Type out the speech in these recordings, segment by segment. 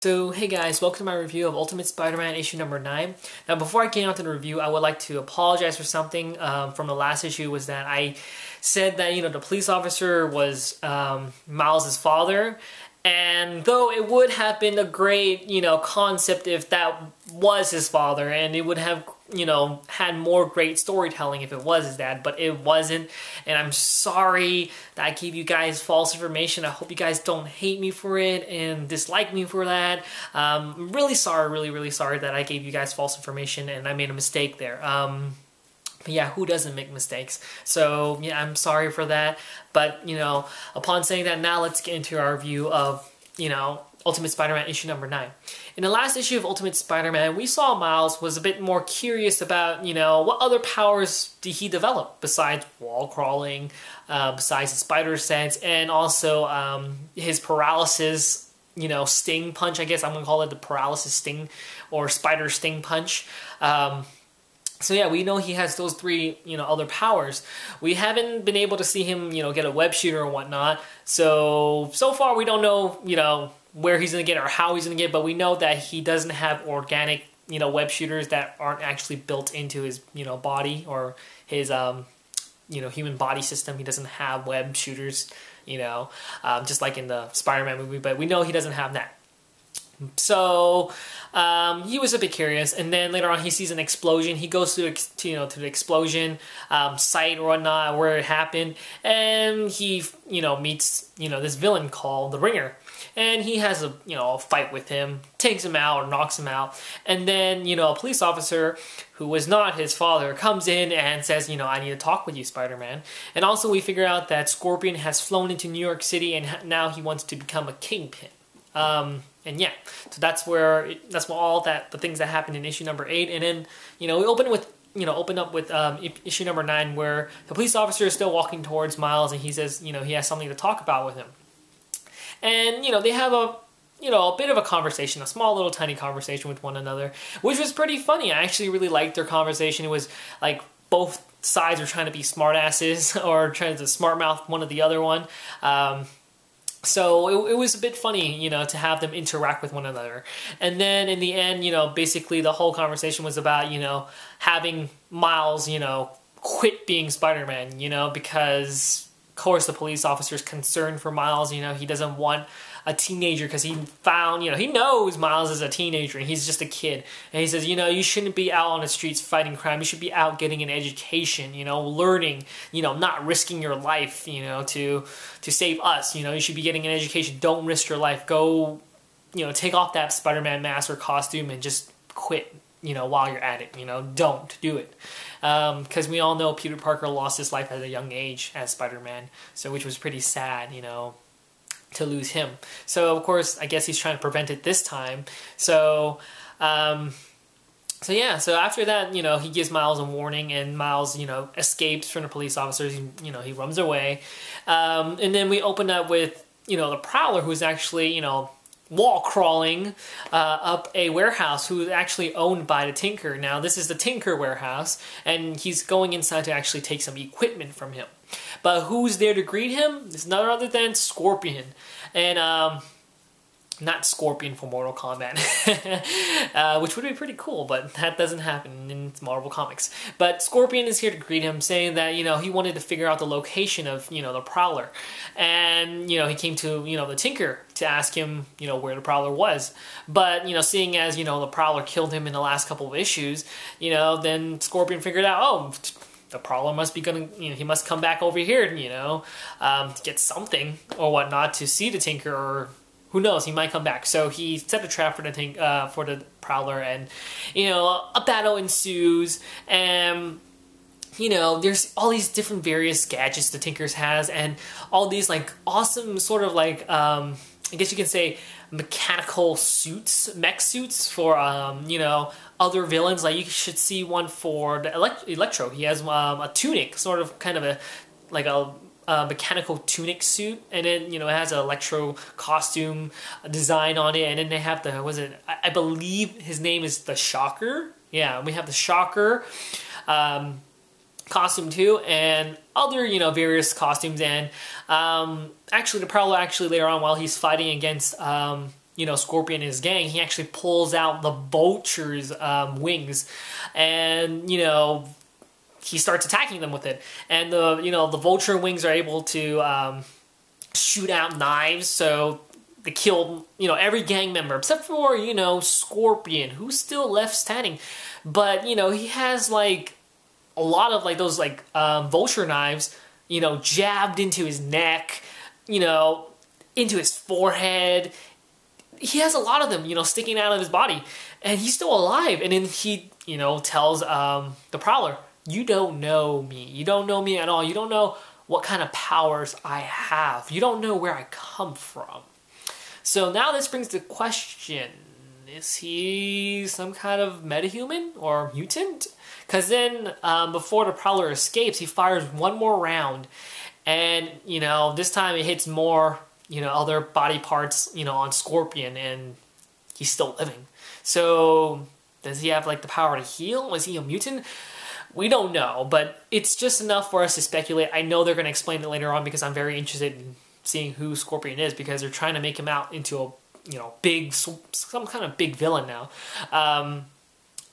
So hey guys, welcome to my review of Ultimate Spider-Man issue number 9. Now before I get on to the review, I would like to apologize for something from the last issue. Was that I said that, the police officer was Miles' father, and though it would have been a great, concept if that was his father, and it would have, had more great storytelling if it was his dad, but it wasn't, and I'm sorry that I gave you guys false information. I hope you guys don't hate me for it and dislike me for that. I'm really sorry, really sorry that I gave you guys false information and I made a mistake there. But yeah, who doesn't make mistakes? So yeah, I'm sorry for that. But, upon saying that, now let's get into our review of, Ultimate Spider-Man issue number 9. In the last issue of Ultimate Spider-Man, we saw Miles was a bit more curious about, what other powers did he develop besides wall crawling, besides the spider sense, and also his paralysis, sting punch, I guess I'm going to call it the paralysis sting or spider sting punch. So yeah, we know he has those three, other powers. We haven't been able to see him, get a web shooter or whatnot. So far we don't know, where he's going to get or how he's going to get, but we know that he doesn't have organic, web shooters that aren't actually built into his, body or his, human body system. He doesn't have web shooters, just like in the Spider-Man movie, but we know he doesn't have that. So he was a bit curious, and then later on he sees an explosion. He goes to the explosion site or whatnot where it happened, and he meets this villain called the Ringer, and he has a fight with him, takes him out or knocks him out, and then a police officer who was not his father comes in and says, I need to talk with you, Spider-Man. And also we figure out that Scorpion has flown into New York City, and now he wants to become a kingpin. And yeah, so that's what all the things that happened in issue number 8, and then we open up with issue number 9, where the police officer is still walking towards Miles, and he says he has something to talk about with him, and they have a bit of a conversation, a small little tiny conversation with one another, which was pretty funny. I actually really liked their conversation. It was like both sides were trying to be smartasses or trying to smart mouth one of the other one. So it was a bit funny, to have them interact with one another. And then in the end, basically the whole conversation was about, having Miles, quit being Spider-Man, because, of course, the police officer's concerned for Miles. He doesn't want a teenager, because he found, he knows Miles is a teenager and he's just a kid. And he says, you shouldn't be out on the streets fighting crime. You should be out getting an education, learning, not risking your life, to save us. You should be getting an education. Don't risk your life. Go, take off that Spider-Man mask or costume and just quit, while you're at it. Don't do it. Because we all know Peter Parker lost his life at a young age as Spider-Man, so which was pretty sad, to lose him. So of course, I guess he's trying to prevent it this time. So yeah. So after that, he gives Miles a warning, and Miles, escapes from the police officers. He runs away, and then we open up with the Prowler, who's actually wall crawling up a warehouse, who's actually owned by the Tinker. Now this is the Tinker warehouse, and he's going inside to actually take some equipment from him. But who's there to greet him? It's none other than Scorpion. And, not Scorpion for Mortal Kombat, which would be pretty cool, but that doesn't happen in Marvel Comics. But Scorpion is here to greet him, saying that, he wanted to figure out the location of, the Prowler. And, he came to, the Tinker to ask him, where the Prowler was. But, seeing as, the Prowler killed him in the last couple of issues, then Scorpion figured out, oh, the Prowler must be gonna, he must come back over here, to get something or whatnot to see the Tinker, or who knows, he might come back. So he set a trap for the Prowler, and a battle ensues, and there's all these different various gadgets the Tinkers has, and all these like awesome sort of like I guess you can say mechanical suits, mech suits for other villains. Like you should see one for the Electro. He has a tunic, sort of kind of a mechanical tunic suit, and then it has an Electro costume design on it, and then they have I believe his name is the Shocker. Yeah, we have the Shocker costume too, and other various costumes. And actually the Prowler later on, while he's fighting against Scorpion and his gang, he actually pulls out the Vulture's wings, and he starts attacking them with it. And the Vulture wings are able to shoot out knives, so they kill every gang member except for Scorpion, who's still left standing. But he has like a lot of like those like Vulture knives jabbed into his neck, into his forehead. He has a lot of them sticking out of his body, and he's still alive. And then he tells the Prowler, "You don't know me. You don't know me at all. You don't know what kind of powers I have. You don't know where I come from." So now this brings the question, is he some kind of metahuman or mutant? Because then before the Prowler escapes, he fires one more round, and this time it hits more other body parts on Scorpion, and he's still living. So does he have like the power to heal? Is he a mutant? We don't know, but it's just enough for us to speculate. I know they're going to explain it later on because I'm very interested in seeing who Scorpion is, because they're trying to make him out into a big, some kind of big villain now.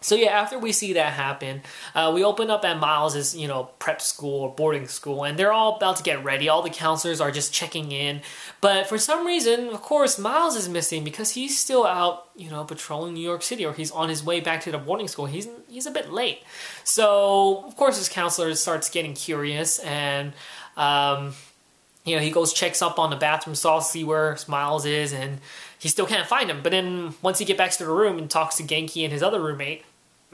So yeah, after we see that happen, we open up at Miles's, prep school or boarding school, and they're all about to get ready. All the counselors are just checking in, but for some reason, of course, Miles is missing because he's still out, patrolling New York City, or he's on his way back to the boarding school. He's a bit late, so of course his counselor starts getting curious, and he goes, checks up on the bathroom stall to see where Miles is, and he still can't find him. But then once he gets back to the room and talks to Genki and his other roommate,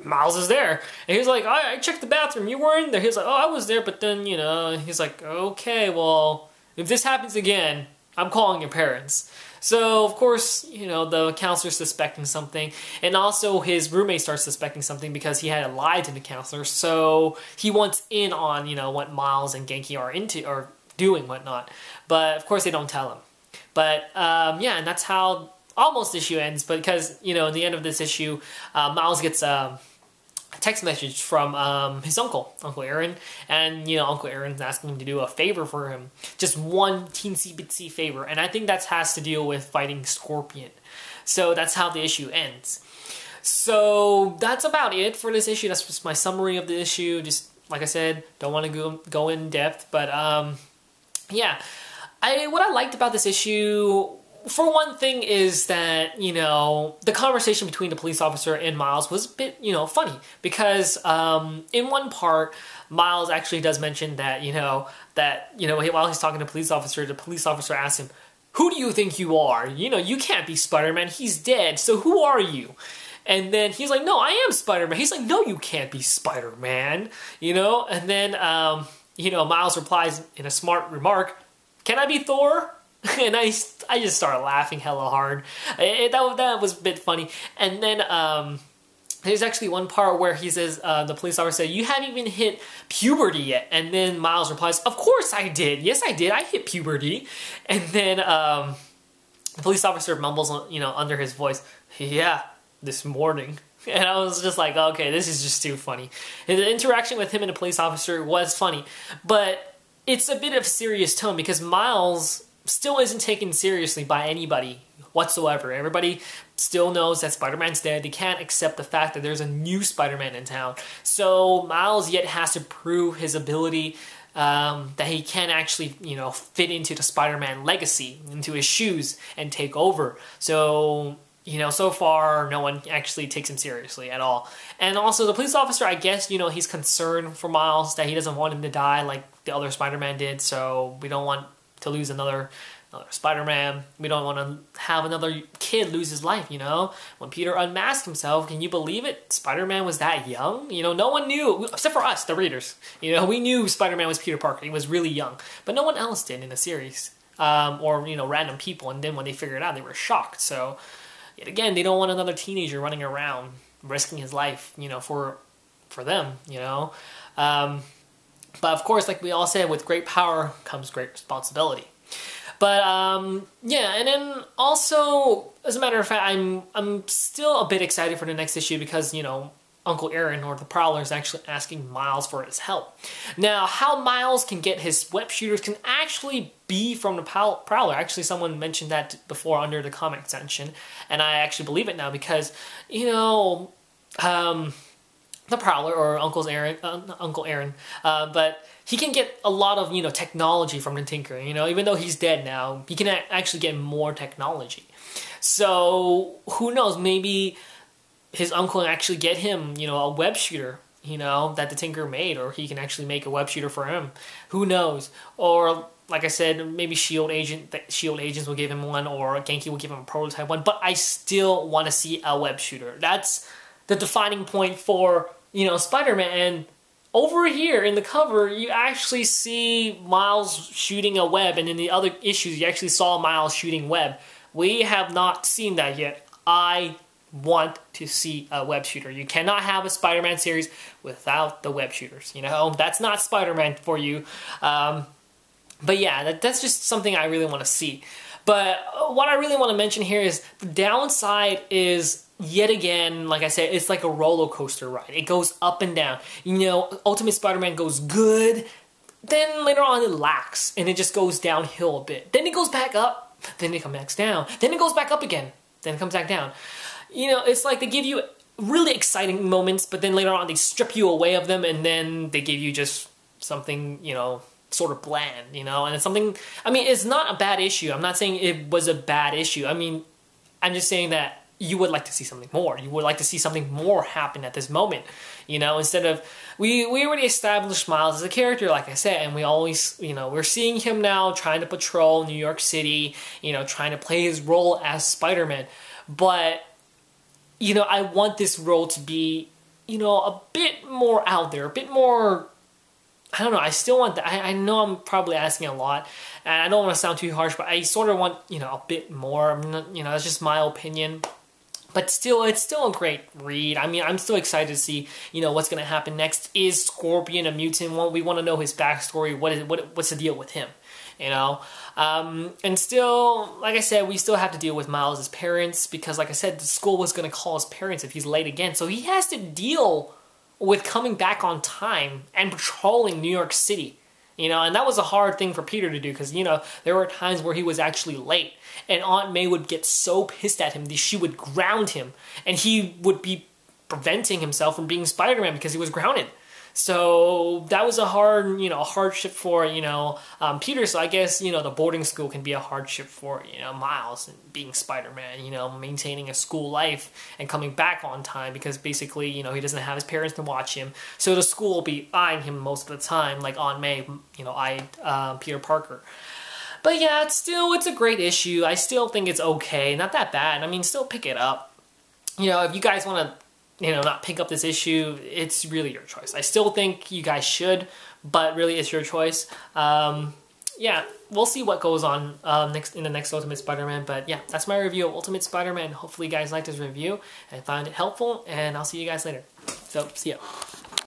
Miles is there. And he's like, I checked the bathroom. You were in there. He's like, oh, I was there. But then, he's like, okay, well, if this happens again, I'm calling your parents. So, of course, the counselor's suspecting something. And also his roommate starts suspecting something because he had lied to the counselor. So he wants in on, what Miles and Genki are into, or doing, whatnot. But, of course, they don't tell him. But, yeah, and that's how almost the issue ends. But because, in the end of this issue, Miles gets a text message from his Uncle Aaron. And, Uncle Aaron's asking him to do a favor for him. Just one teensy-bitsy favor. And I think that has to deal with fighting Scorpion. So that's how the issue ends. So that's about it for this issue. That's just my summary of the issue. Just, like I said, don't want to go in depth. But, yeah. What I liked about this issue, for one thing, is that, the conversation between the police officer and Miles was a bit, funny. Because in one part, Miles actually does mention that, while he's talking to the police officer asks him, who do you think you are? You can't be Spider-Man. He's dead. So who are you? And then he's like, no, I am Spider-Man. He's like, no, you can't be Spider-Man. And then, Miles replies in a smart remark, can I be Thor? And I just started laughing hella hard. That was a bit funny. And then there's actually one part where he says, the police officer said, you haven't even hit puberty yet. And then Miles replies, of course I did. Yes, I did. I hit puberty. And then the police officer mumbles, under his voice, yeah, this morning. And I was just like, okay, this is just too funny. And the interaction with him and the police officer was funny. But it's a bit of a serious tone because Miles still isn't taken seriously by anybody whatsoever. Everybody still knows that Spider-Man's dead. They can't accept the fact that there's a new Spider-Man in town. So Miles yet has to prove his ability that he can actually, fit into the Spider-Man legacy, into his shoes, and take over. So, so far, no one actually takes him seriously at all. And also, the police officer, I guess, he's concerned for Miles, that he doesn't want him to die like the other Spider-Man did, so we don't want to lose another Spider-Man. We don't want to have another kid lose his life, When Peter unmasked himself, can you believe it? Spider-Man was that young? No one knew, except for us, the readers. We knew Spider-Man was Peter Parker. He was really young. But no one else did in the series. Or, random people. And then when they figured it out, they were shocked. So, yet again, they don't want another teenager running around, risking his life, for them, But of course, like we all said, with great power comes great responsibility. But yeah, and then also, as a matter of fact, I'm still a bit excited for the next issue because Uncle Aaron, or the Prowler, is actually asking Miles for his help. Now, how Miles can get his web shooters can actually be from the Prowler. Actually, someone mentioned that before under the comment section, and I actually believe it now because, you know, the Prowler, or Uncle Aaron, but he can get a lot of, you know, technology from the Tinker. You know, even though he's dead now, he can actually get more technology. So who knows? Maybe his uncle can actually get him, you know, a web shooter, you know, that the Tinker made, or he can actually make a web shooter for him. Who knows? Or like I said, maybe Shield agents will give him one, or Genki will give him a prototype one. But I still want to see a web shooter. That's the defining point for, you know, Spider-Man. And over here in the cover, you actually see Miles shooting a web, and in the other issues, you actually saw Miles shooting web. We have not seen that yet. I want to see a web shooter. You cannot have a Spider-Man series without the web shooters. You know, that's not Spider-Man for you. But yeah, that's just something I really want to see. But what I really want to mention here is the downside is, yet again, like I said, it's like a roller coaster ride. It goes up and down. You know, Ultimate Spider-Man goes good, then later on it lacks, and it just goes downhill a bit. Then it goes back up, then it comes back down, then it goes back up again, then it comes back down. You know, it's like they give you really exciting moments, but then later on they strip you away of them, and then they give you just something, you know, sort of bland, you know, and it's something, I mean, it's not a bad issue. I'm not saying it was a bad issue. I mean, I'm just saying that you would like to see something more. You would like to see something more happen at this moment, you know, instead of, we already established Miles as a character, like I said, and we always, you know, we're seeing him now trying to patrol New York City, you know, trying to play his role as Spider-Man, but, you know, I want this role to be, you know, a bit more out there, a bit more, I don't know, I still want that. I know I'm probably asking a lot, and I don't want to sound too harsh, but I sort of want, you know, a bit more, you know, that's just my opinion. But still, it's still a great read. I mean, I'm still excited to see, you know, what's going to happen next. Is Scorpion a mutant? Well, we want to know his backstory. What's the deal with him? You know? And still, like I said, we still have to deal with Miles' parents, because like I said, the school was going to call his parents if he's late again. So he has to deal with coming back on time and patrolling New York City. You know, and that was a hard thing for Peter to do, because, you know, there were times where he was actually late, and Aunt May would get so pissed at him that she would ground him, and he would be preventing himself from being Spider-Man because he was grounded. So that was a hard, you know, hardship for, you know, Peter. So I guess, you know, the boarding school can be a hardship for, you know, Miles, and being Spider-Man, you know, maintaining a school life and coming back on time, because basically, you know, he doesn't have his parents to watch him. So the school will be eyeing him most of the time, like Aunt May, you know, eyed Peter Parker. But yeah, it's a great issue. I still think it's okay. Not that bad. I mean, still pick it up. You know, if you guys want to, you know, not pick up this issue, it's really your choice. I still think you guys should, but really it's your choice. Yeah, we'll see what goes on in the next Ultimate Spider-Man, but yeah, that's my review of Ultimate Spider-Man. Hopefully you guys liked this review and found it helpful, and I'll see you guys later. So, see ya.